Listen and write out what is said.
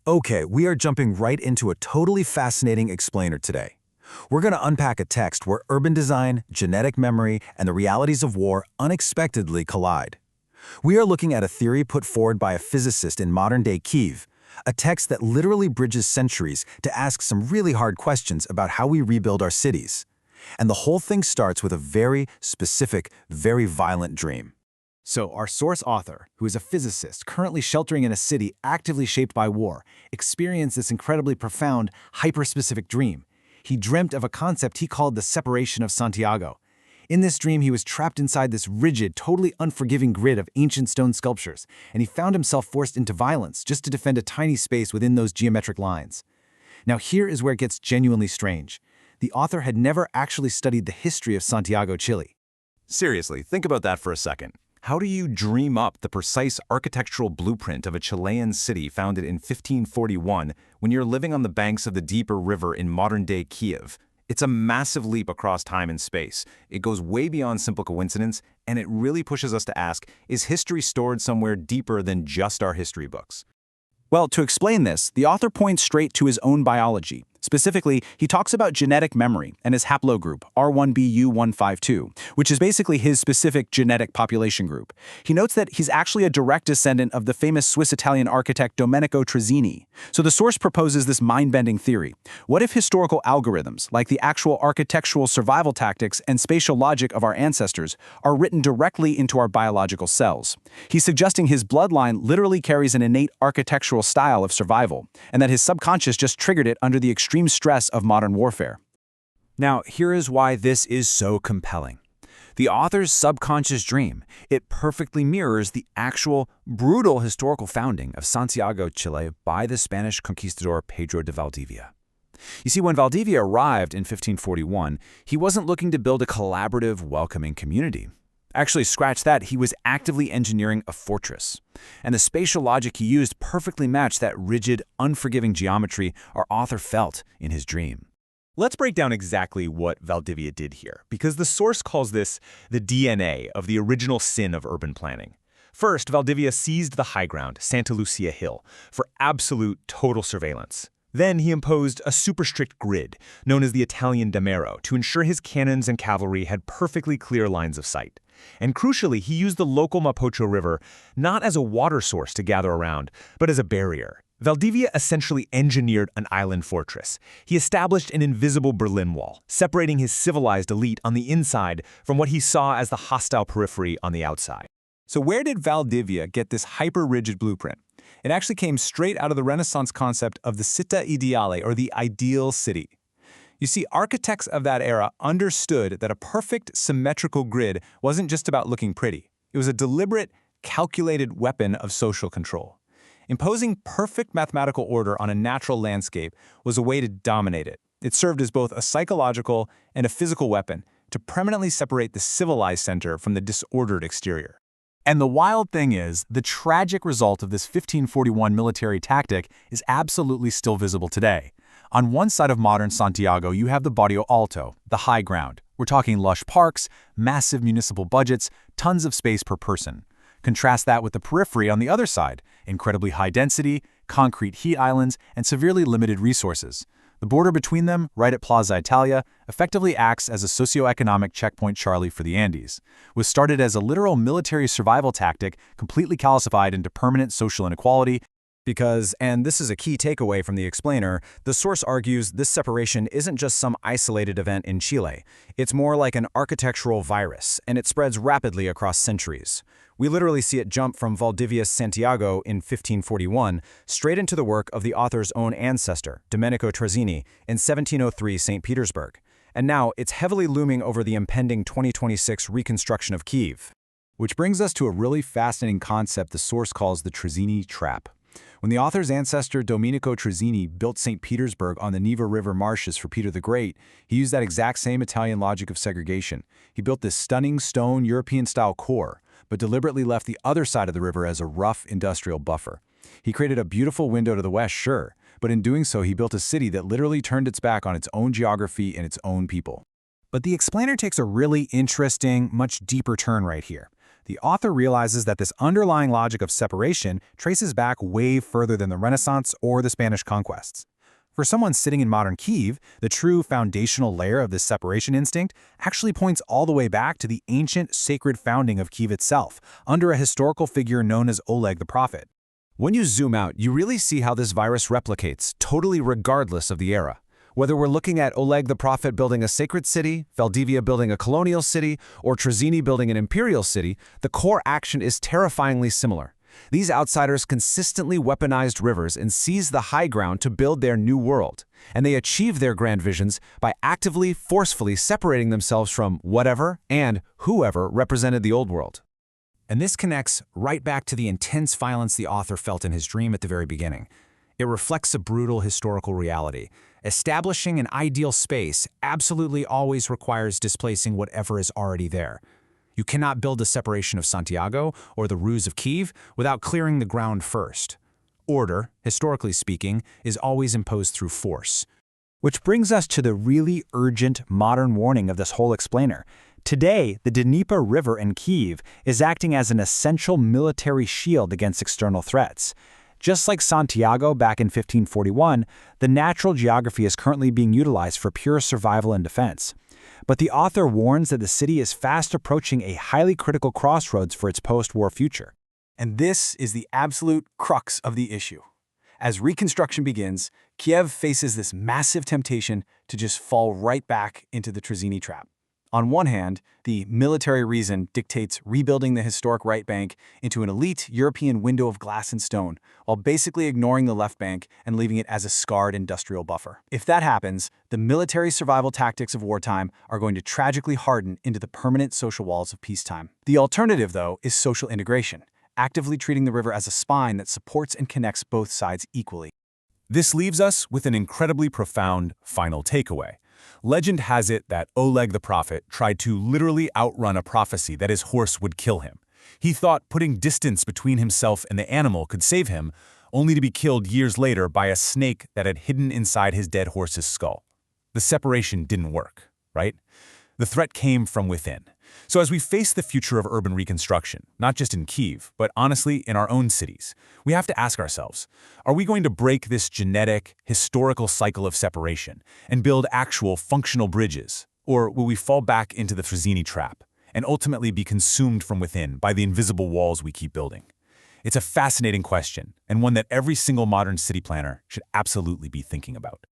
Okay, we are jumping right into a totally fascinating explainer today. We're going to unpack a text where urban design, genetic memory, and the realities of war unexpectedly collide. We are looking at a theory put forward by a physicist in modern-day Kyiv, a text that literally bridges centuries to ask some really hard questions about how we rebuild our cities. And the whole thing starts with a very specific, very violent dream. So, our source author, who is a physicist currently sheltering in a city actively shaped by war, experienced this incredibly profound, hyper-specific dream. He dreamt of a concept he called the separation of Santiago. In this dream, he was trapped inside this rigid, totally unforgiving grid of ancient stone sculptures, and he found himself forced into violence just to defend a tiny space within those geometric lines. Now, here is where it gets genuinely strange. The author had never actually studied the history of Santiago, Chile. Seriously, think about that for a second. How do you dream up the precise architectural blueprint of a Chilean city founded in 1541 when you're living on the banks of the Dnieper River in modern-day Kyiv? It's a massive leap across time and space. It goes way beyond simple coincidence, and it really pushes us to ask, is history stored somewhere deeper than just our history books? Well, to explain this, the author points straight to his own biology. Specifically, he talks about genetic memory and his haplogroup, R1bu152, which is basically his specific genetic population group. He notes that he's actually a direct descendant of the famous Swiss-Italian architect Domenico Trezzini. So the source proposes this mind-bending theory. What if historical algorithms, like the actual architectural survival tactics and spatial logic of our ancestors, are written directly into our biological cells? He's suggesting his bloodline literally carries an innate architectural style of survival, and that his subconscious just triggered it under the extreme stress of modern warfare. Now, here is why this is so compelling. The author's subconscious dream, it perfectly mirrors the actual brutal historical founding of Santiago, Chile by the Spanish conquistador Pedro de Valdivia. You see, when Valdivia arrived in 1541, he wasn't looking to build a collaborative, welcoming community. Actually, scratch that, he was actively engineering a fortress. And the spatial logic he used perfectly matched that rigid, unforgiving geometry our author felt in his dream. Let's break down exactly what Valdivia did here, because the source calls this the DNA of the original sin of urban planning. First, Valdivia seized the high ground, Santa Lucia Hill, for absolute total surveillance. Then he imposed a super strict grid, known as the Italian Damero, to ensure his cannons and cavalry had perfectly clear lines of sight. And crucially, he used the local Mapocho River not as a water source to gather around, but as a barrier. Valdivia essentially engineered an island fortress. He established an invisible Berlin Wall, separating his civilized elite on the inside from what he saw as the hostile periphery on the outside. So where did Valdivia get this hyper-rigid blueprint? It actually came straight out of the Renaissance concept of the città ideale, or the ideal city. You see, architects of that era understood that a perfect symmetrical grid wasn't just about looking pretty. It was a deliberate, calculated weapon of social control. Imposing perfect mathematical order on a natural landscape was a way to dominate it. It served as both a psychological and a physical weapon to permanently separate the civilized center from the disordered exterior. And the wild thing is, the tragic result of this 1541 military tactic is absolutely still visible today. On one side of modern Santiago, you have the Barrio Alto, the high ground. We're talking lush parks, massive municipal budgets, tons of space per person. Contrast that with the periphery on the other side, incredibly high density, concrete heat islands, and severely limited resources. The border between them, right at Plaza Italia, effectively acts as a socioeconomic checkpoint Charlie for the Andes. Was started as a literal military survival tactic, completely calcified into permanent social inequality. Because, and this is a key takeaway from the explainer, the source argues this separation isn't just some isolated event in Chile. It's more like an architectural virus, and it spreads rapidly across centuries. We literally see it jump from Valdivia's Santiago in 1541 straight into the work of the author's own ancestor, Domenico Trezzini, in 1703 St. Petersburg. And now it's heavily looming over the impending 2026 reconstruction of Kyiv. Which brings us to a really fascinating concept the source calls the Trezzini trap. When the author's ancestor Domenico Trezzini built St. Petersburg on the Neva River marshes for Peter the Great, he used that exact same Italian logic of segregation. He built this stunning stone European-style core, but deliberately left the other side of the river as a rough industrial buffer. He created a beautiful window to the west, sure, but in doing so he built a city that literally turned its back on its own geography and its own people. But the explainer takes a really interesting, much deeper turn right here. The author realizes that this underlying logic of separation traces back way further than the Renaissance or the Spanish conquests. For someone sitting in modern Kyiv, the true foundational layer of this separation instinct actually points all the way back to the ancient, sacred founding of Kyiv itself, under a historical figure known as Oleg the Prophet. When you zoom out, you really see how this virus replicates, totally regardless of the era. Whether we're looking at Oleg the Prophet building a sacred city, Valdivia building a colonial city, or Trozzini building an imperial city, the core action is terrifyingly similar. These outsiders consistently weaponized rivers and seized the high ground to build their new world, and they achieved their grand visions by actively, forcefully separating themselves from whatever and whoever represented the old world. And this connects right back to the intense violence the author felt in his dream at the very beginning. It reflects a brutal historical reality. Establishing an ideal space absolutely always requires displacing whatever is already there. You cannot build a separation of Santiago or the Rus of Kyiv without clearing the ground first. Order, historically speaking, is always imposed through force. Which brings us to the really urgent modern warning of this whole explainer. Today, the Dnieper River in Kyiv is acting as an essential military shield against external threats. Just like Santiago back in 1541, the natural geography is currently being utilized for pure survival and defense. But the author warns that the city is fast approaching a highly critical crossroads for its post-war future. And this is the absolute crux of the issue. As reconstruction begins, Kiev faces this massive temptation to just fall right back into the Trozzini trap. On one hand, the military reason dictates rebuilding the historic right bank into an elite European window of glass and stone, while basically ignoring the left bank and leaving it as a scarred industrial buffer. If that happens, the military survival tactics of wartime are going to tragically harden into the permanent social walls of peacetime. The alternative, though, is social integration, actively treating the river as a spine that supports and connects both sides equally. This leaves us with an incredibly profound final takeaway. Legend has it that Oleg the Prophet tried to literally outrun a prophecy that his horse would kill him. He thought putting distance between himself and the animal could save him, only to be killed years later by a snake that had hidden inside his dead horse's skull. The separation didn't work, right? The threat came from within. So as we face the future of urban reconstruction, not just in Kyiv, but honestly in our own cities, we have to ask ourselves, are we going to break this genetic, historical cycle of separation and build actual functional bridges? Or will we fall back into the Trozzini trap and ultimately be consumed from within by the invisible walls we keep building? It's a fascinating question, and one that every single modern city planner should absolutely be thinking about.